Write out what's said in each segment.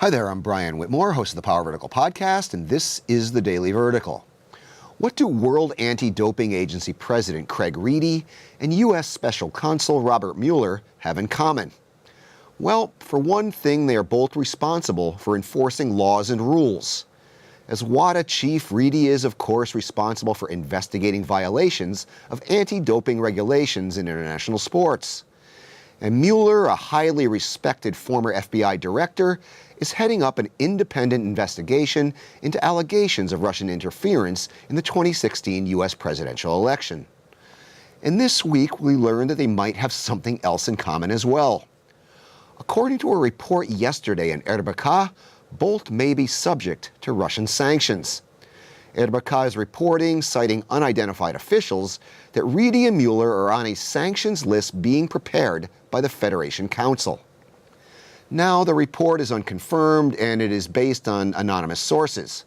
Hi there, I'm Brian Whitmore, host of the Power Vertical podcast, and this is the Daily Vertical. What do World Anti-Doping Agency President Craig Reedy and U.S. Special Counsel Robert Mueller have in common? Well, for one thing, they are both responsible for enforcing laws and rules. As WADA chief, Reedy is, of course, responsible for investigating violations of anti-doping regulations in international sports. And Mueller, a highly respected former FBI director, is heading up an independent investigation into allegations of Russian interference in the 2016 U.S. presidential election. And this week, we learned that they might have something else in common as well. According to a report yesterday in RBK, both may be subject to Russian sanctions. RBK is reporting, citing unidentified officials, that Reedy and Mueller are on a sanctions list being prepared by the Federation Council. Now, the report is unconfirmed and it is based on anonymous sources.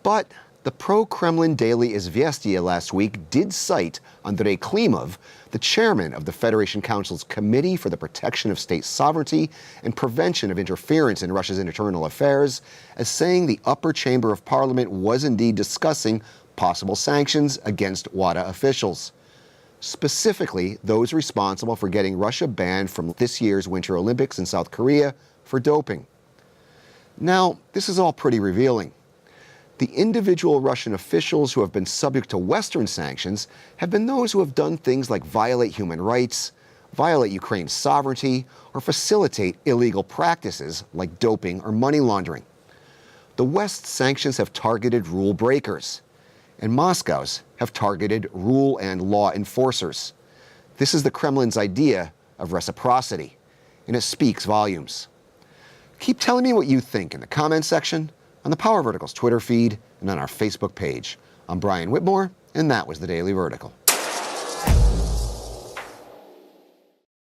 But the pro-Kremlin daily Izvestia last week did cite Andrei Klimov, the chairman of the Federation Council's Committee for the Protection of State Sovereignty and Prevention of Interference in Russia's Internal Affairs, as saying the upper chamber of parliament was indeed discussing possible sanctions against WADA officials, specifically those responsible for getting Russia banned from this year's Winter Olympics in South Korea for doping. Now, this is all pretty revealing. The individual Russian officials who have been subject to Western sanctions have been those who have done things like violate human rights, violate Ukraine's sovereignty, or facilitate illegal practices like doping or money laundering. The West's sanctions have targeted rule breakers, and Moscow's have targeted rule and law enforcers. This is the Kremlin's idea of reciprocity, and it speaks volumes. Keep telling me what you think in the comments section, on the Power Vertical's Twitter feed, and on our Facebook page. I'm Brian Whitmore, and that was the Daily Vertical.